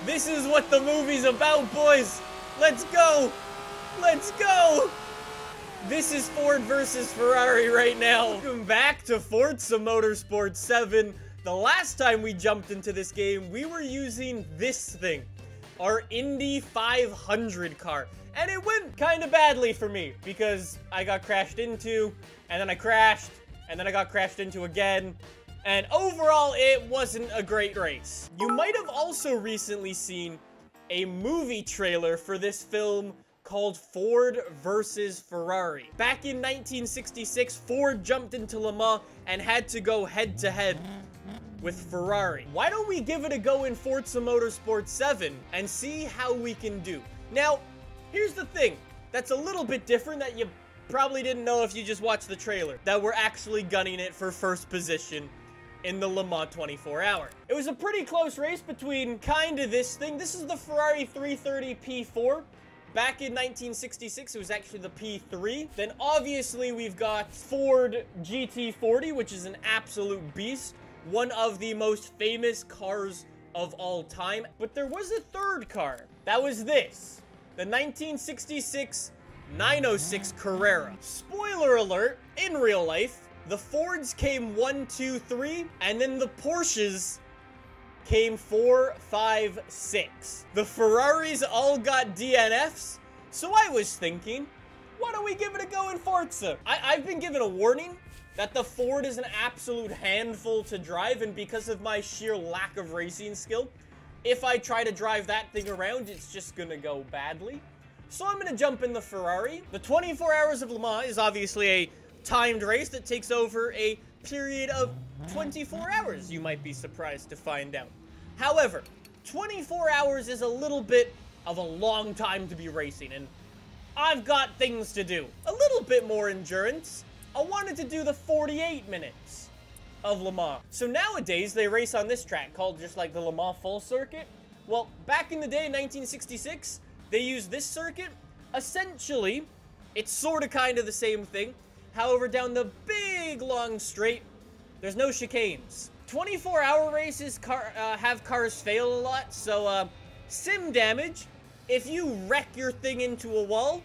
This is what the movie's about, boys. Let's go. Let's go. This is Ford versus Ferrari right now. Welcome back to Forza Motorsport 7. The last time we jumped into this game, we were using this thing, our Indy 500 car. And it went kind of badly for me because I got crashed into, and then I crashed, and then I got crashed into again. And overall, it wasn't a great race. You might have also recently seen a movie trailer for this film called Ford versus Ferrari. Back in 1966, Ford jumped into Le Mans and had to go head-to-head with Ferrari. Why don't we give it a go in Forza Motorsport 7 and see how we can do? Now, here's the thing that's a little bit different that you probably didn't know if you just watched the trailer, that we're actually gunning it for first position in the Le Mans 24-hour. It was a pretty close race between kind of this thing. This is the Ferrari 330 P4. Back in 1966, it was actually the P3. Then obviously we've got Ford GT40, which is an absolute beast. One of the most famous cars of all time. But there was a third car. That was this. The 1966 906 Carrera. Spoiler alert, in real life, the Fords came 1, 2, 3, and then the Porsches came 4, 5, 6. The Ferraris all got DNFs, so I was thinking, why don't we give it a go in Forza? I've been given a warning that the Ford is an absolute handful to drive, and because of my sheer lack of racing skill, if I try to drive that thing around, it's just gonna go badly. So I'm gonna jump in the Ferrari. The 24 Hours of Le Mans is obviously a timed race that takes over a period of 24 hours, you might be surprised to find out. However, 24 hours is a little bit of a long time to be racing, and I've got things to do. A little bit more endurance. I wanted to do the 48 minutes of Le Mans. So nowadays, they race on this track called just like the Le Mans Full Circuit. Well, back in the day, in 1966, they used this circuit. Essentially, it's sort of kind of the same thing. However, down the big long straight, there's no chicanes. 24-hour races have cars fail a lot, so sim damage, if you wreck your thing into a wall,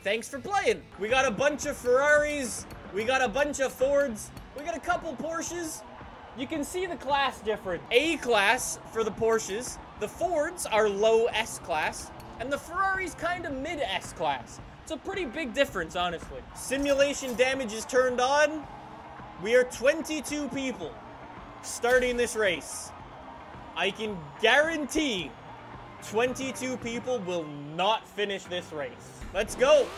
thanks for playing. We got a bunch of Ferraris, we got a bunch of Fords, we got a couple Porsches. You can see the class difference. A class for the Porsches, the Fords are low S class, and the Ferraris kind of mid S class. It's a pretty big difference, honestly. Simulation damage is turned on. We are 22 people starting this race. I can guarantee 22 people will not finish this race. Let's go.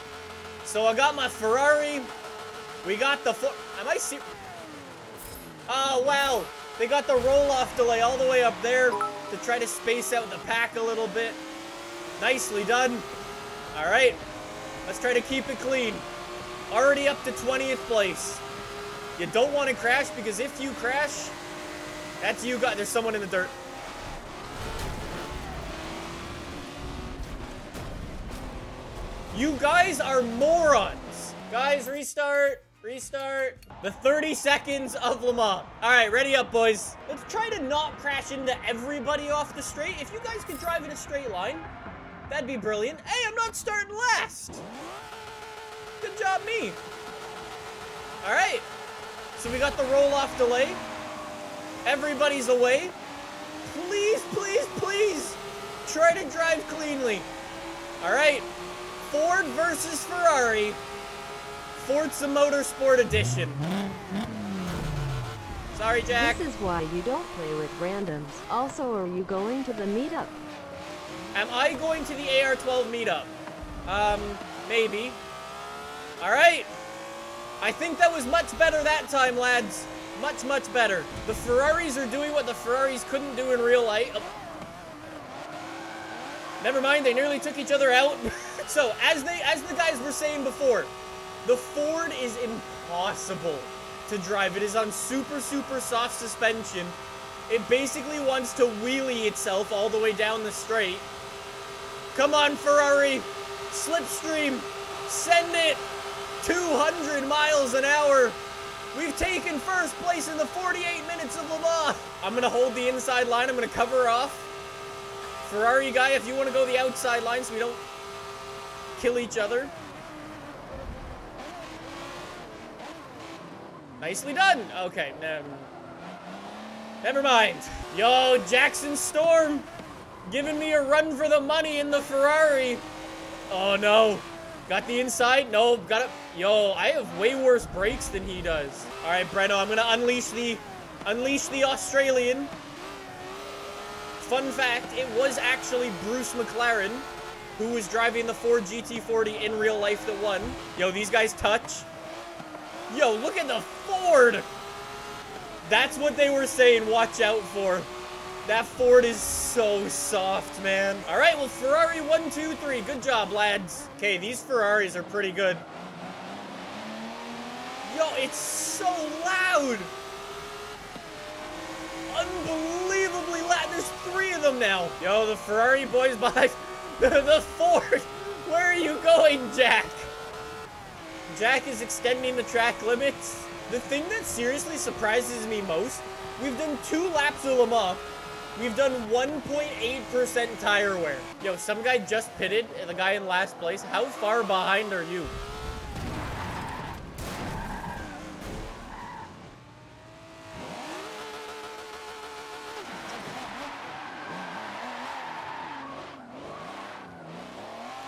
So I got my Ferrari. We got the am I serious? Oh, wow. They got the roll-off delay all the way up there to try to space out the pack a little bit. Nicely done. All right. Let's try to keep it clean. Already up to 20th place. You don't want to crash, because if you crash, that's you got. There's someone in the dirt. You guys are morons. Guys, restart. Restart. The 30 seconds of Le Mans. All right, ready up, boys. Let's try to not crash into everybody off the straight. If you guys could drive in a straight line, that'd be brilliant. Hey, I'm not starting last. Good job, me. All right. So we got the roll-off delay. Everybody's away. Please, please, please. Try to drive cleanly. All right. Ford versus Ferrari. Forza Motorsport Edition. Sorry, Jack. This is why you don't play with randoms. Also, are you going to the meetup? Am I going to the AR12 meetup? Maybe. All right. I think that was much better that time, lads. Much, much better. The Ferraris are doing what the Ferraris couldn't do in real life. Oh. Never mind, they nearly took each other out. So, as the guys were saying before, the Ford is impossible to drive. It is on super, super soft suspension. It basically wants to wheelie itself all the way down the straight. Come on, Ferrari. Slipstream. Send it. 200 miles an hour. We've taken first place in the 48 minutes of Le Mans. I'm going to hold the inside line. I'm going to cover off. Ferrari guy, if you want to go the outside line so we don't kill each other. Nicely done. Okay, never mind. Yo, Jackson Storm giving me a run for the money in the Ferrari. Oh, no. Got the inside? No, got it. Yo, I have way worse brakes than he does. All right, Breno, I'm going to unleash the Australian. Fun fact, it was actually Bruce McLaren who was driving the Ford GT40 in real life that won. Yo, these guys touch. Yo, look at the Ford. That's what they were saying, watch out for. That Ford is so soft, man. All right, well, Ferrari 1, 2, 3. Good job, lads. Okay, these Ferraris are pretty good. Yo, it's so loud. Unbelievably loud. There's 3 of them now. Yo, the Ferrari boys behind the Ford. Where are you going, Jack? Jack is extending the track limits. The thing that seriously surprises me most, we've done 2 laps of Le Mans. We've done 1.8% tire wear. Yo, some guy just pitted, the guy in last place. How far behind are you?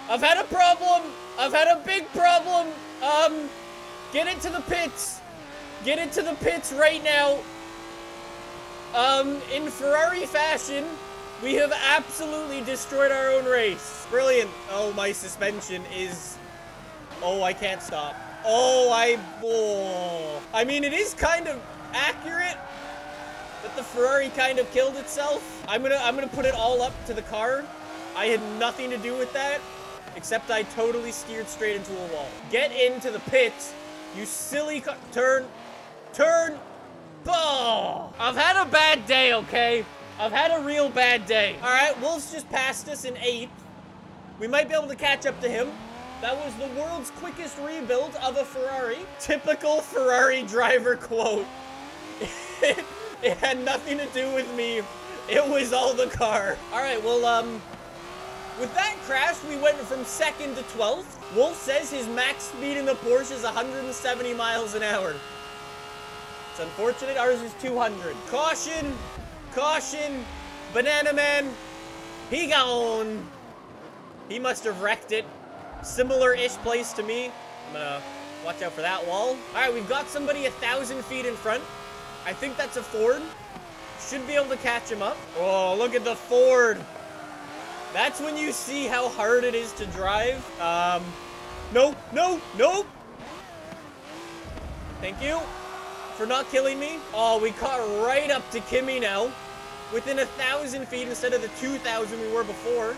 I've had a problem. I've had a big problem. Get into the pits. Get into the pits right now. In Ferrari fashion, we have absolutely destroyed our own race. Brilliant. Oh, my suspension is... Oh, I can't stop. Oh, I mean, it is kind of accurate that the Ferrari kind of killed itself. I'm gonna put it all up to the car. I had nothing to do with that, except I totally steered straight into a wall. Get into the pits, you silly turn. Oh, I've had a bad day, okay? I've had a real bad day. All right, Wolf's just passed us in 8th. We might be able to catch up to him. That was the world's quickest rebuild of a Ferrari. Typical Ferrari driver quote. It had nothing to do with me. It was all the car. All right, well, with that crash, we went from 2nd to 12th. Wolf says his max speed in the Porsche is 170 miles an hour. It's unfortunate, ours is 200. Caution, caution, Banana Man, he gone. He must have wrecked it. Similar-ish place to me. I'm gonna watch out for that wall. All right, we've got somebody 1,000 feet in front. I think that's a Ford. Should be able to catch him up. Oh, look at the Ford. That's when you see how hard it is to drive. No. Thank you for not killing me. Oh, we caught right up to Kimmy now. Within 1,000 feet instead of the 2,000 we were before.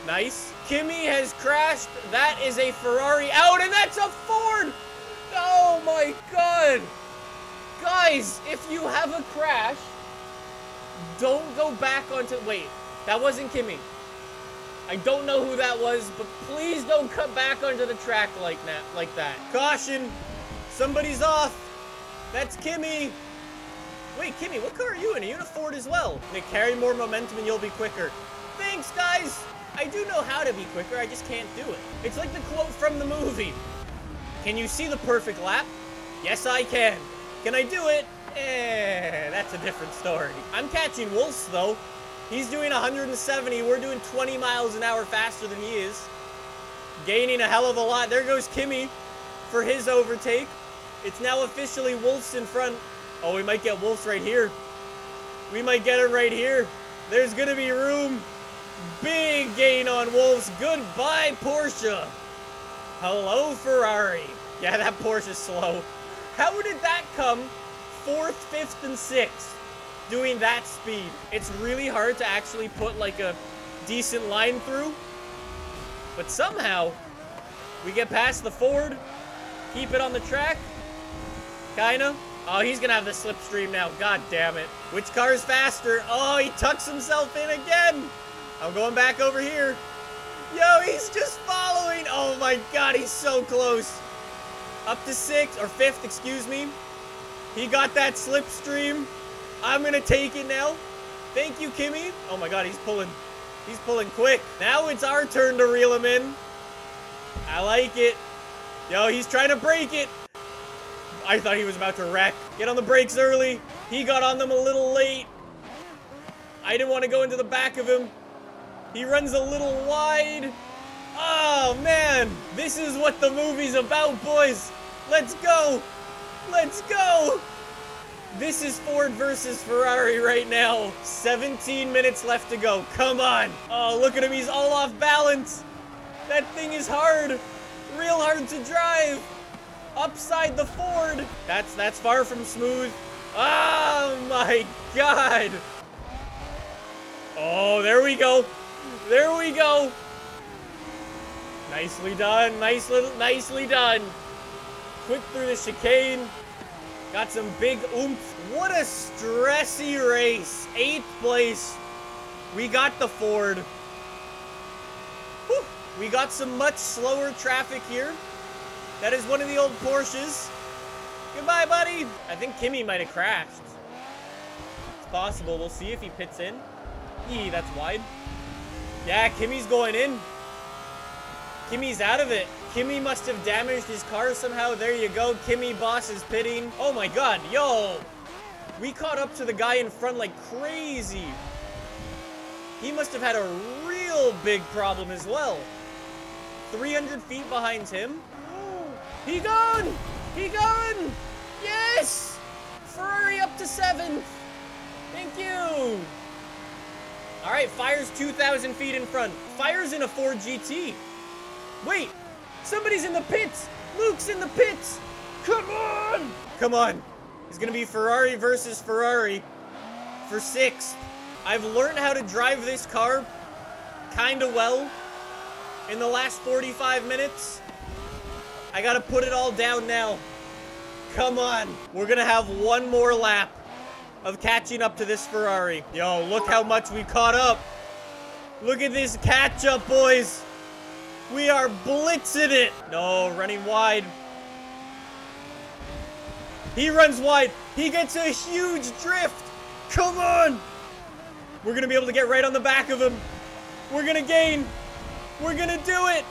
Nice. Kimmy has crashed. That is a Ferrari out, and that's a Ford! Oh my god. Guys, if you have a crash, don't go back onto... Wait, that wasn't Kimmy. I don't know who that was, but please don't cut back onto the track like that. Caution! Somebody's off! That's Kimmy! Wait, Kimmy, what car are you in? Are you in a Ford as well? They carry more momentum and you'll be quicker. Thanks, guys! I do know how to be quicker, I just can't do it. It's like the quote from the movie. Can you see the perfect lap? Yes, I can. Can I do it? That's a different story. I'm catching Wolf's, though. He's doing 170. We're doing 20 miles an hour faster than he is. Gaining a hell of a lot. There goes Kimmy for his overtake. It's now officially Wolf's in front. Oh, we might get Wolf's right here. We might get it right here. There's going to be room. Big gain on Wolf's. Goodbye, Porsche. Hello, Ferrari. Yeah, that Porsche's slow. How did that come 4th, 5th, and 6th? Doing that speed. It's really hard to actually put like a decent line through. But somehow, we get past the Ford. Keep it on the track. Kinda. Oh, he's gonna have the slipstream now. God damn it. Which car is faster? Oh, he tucks himself in again. I'm going back over here. Yo, he's just following. Oh my god, he's so close. Up to 6th, or 5th, excuse me. He got that slipstream. I'm gonna take it now. Thank you, Kimmy. Oh my god, he's pulling He's pulling quick. Now it's our turn to reel him in. I like it. Yo, he's trying to break it. I thought he was about to wreck. Get on the brakes early. He got on them a little late. I didn't want to go into the back of him. He runs a little wide. Oh, man. This is what the movie's about, boys. Let's go. Let's go. This is Ford versus Ferrari right now. 17 minutes left to go. Come on. Oh, look at him. He's all off balance. That thing is hard. Real hard to drive. Upside the Ford. That's far from smooth. Oh, my God. Oh, there we go. There we go. Nicely done. Nicely done. Quick through the chicane. Got some big oomph. What a stressy race. 8th place. We got the Ford. Whew. We got some much slower traffic here. That is one of the old Porsches. Goodbye, buddy. I think Kimi might have crashed. It's possible. We'll see if he pits in. Eee, that's wide. Yeah, Kimi's going in. Kimi's out of it. Kimi must have damaged his car somehow. There you go. Kimi boss is pitting. Oh my God, yo. We caught up to the guy in front like crazy. He must have had a real big problem as well. 300 feet behind him. He gone! He gone! Yes! Ferrari up to 7th. Thank you. All right, Fire's 2,000 feet in front. Fire's in a Ford GT. Wait, somebody's in the pits. Luke's in the pits. Come on. Come on. It's going to be Ferrari versus Ferrari for 6th. I've learned how to drive this car kind of well in the last 45 minutes. I got to put it all down now. Come on. We're going to have one more lap of catching up to this Ferrari. Yo, look how much we caught up. Look at this catch up, boys. We are blitzing it. No, running wide. He runs wide. He gets a huge drift. Come on. We're going to be able to get right on the back of him. We're going to gain. We're going to do it.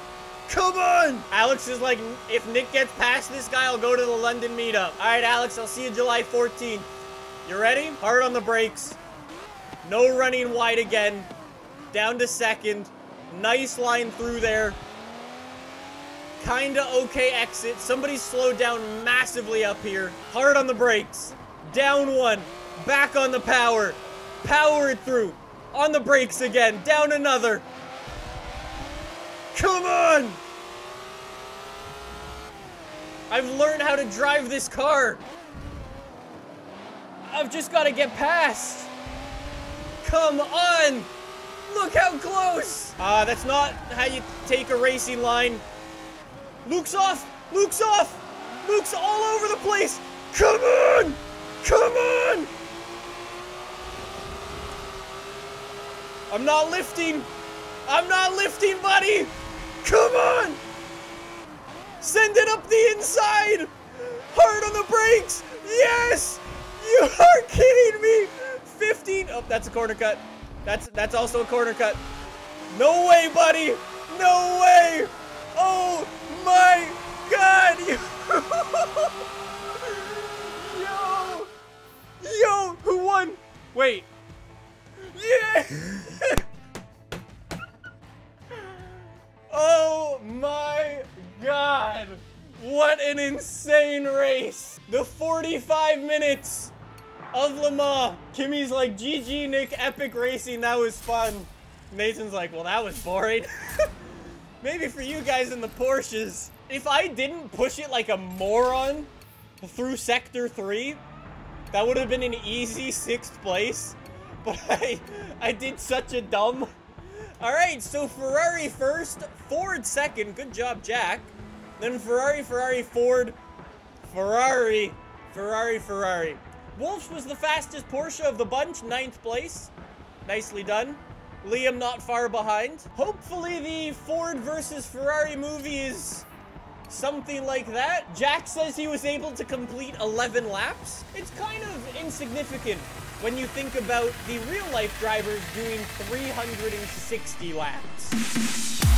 Come on. Alex is like, if Nick gets past this guy, I'll go to the London meetup. All right, Alex, I'll see you July 14th. You ready? Hard on the brakes. No running wide again. Down to 2nd. Nice line through there. Kinda okay exit. Somebody slowed down massively up here. Hard on the brakes. Down 1. Back on the power. Power it through. On the brakes again. Down another. Come on! I've learned how to drive this car. I've just got to get past. Come on! Look how close! That's not how you take a racing line. Luke's off! Luke's off! Luke's all over the place! Come on! Come on! I'm not lifting! I'm not lifting, buddy! Come on! Send it up the inside! Hard on the brakes! Yes! You are kidding me! 15. Oh, that's a corner cut. That's also a corner cut. No way, buddy! No way! Oh my God! Yo! Yo! Who won? Wait. Yeah! Oh my God! What an insane race! The 45 minutes of Le Mans. Kimi's like, GG, Nick, epic racing, that was fun. Nathan's like, well, that was boring. Maybe for you guys in the Porsches. If I didn't push it like a moron through Sector 3, that would have been an easy 6th place. But I did such a dumb. All right, so Ferrari first, Ford second. Good job, Jack. Then Ferrari, Ferrari, Ford, Ferrari, Ferrari, Ferrari. Wolf's was the fastest Porsche of the bunch, 9th place. Nicely done. Liam not far behind. Hopefully the Ford versus Ferrari movie is something like that. Jack says he was able to complete 11 laps. It's kind of insignificant when you think about the real-life drivers doing 360 laps.